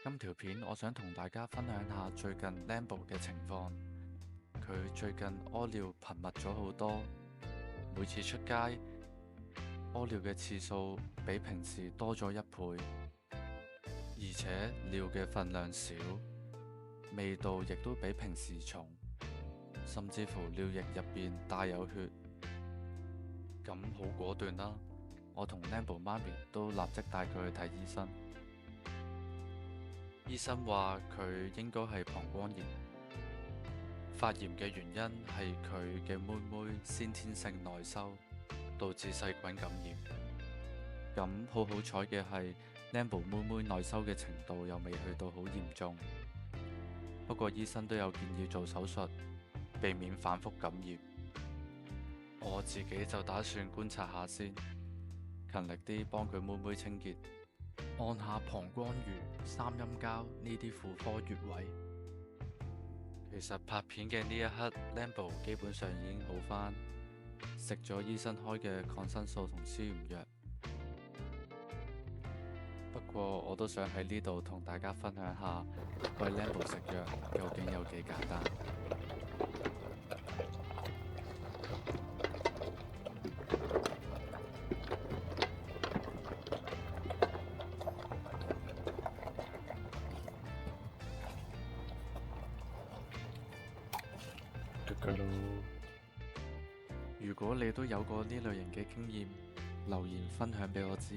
今條片我想同大家分享下最近 Lambo 嘅情況。佢最近屙尿頻密咗好多，每次出街屙尿嘅次數比平時多咗1倍，而且尿嘅份量少，味道亦都比平時重，甚至乎尿液入邊帶有血。咁好果斷啦，我同 Lambo 媽咪都立即帶佢去睇醫生。醫生話佢應該係膀胱炎，發炎嘅原因係佢嘅妹妹先天性內收，導致細菌感染。咁好彩嘅係 Lambo 妹妹內收嘅程度又未去到好嚴重，不過醫生都有建議做手術，避免反覆感染。我自己就打算觀察下先，勤力啲幫佢妹妹清潔，按下膀胱俞、三陰交呢啲婦科穴位。其實拍片嘅呢一刻 Lambo 基本上已經好返，食咗醫生開嘅抗生素同消炎藥。不過我都想喺呢度同大家分享下，為 Lambo 食藥究竟有幾簡單。如果你都有過呢類型嘅經驗，留言分享俾我知。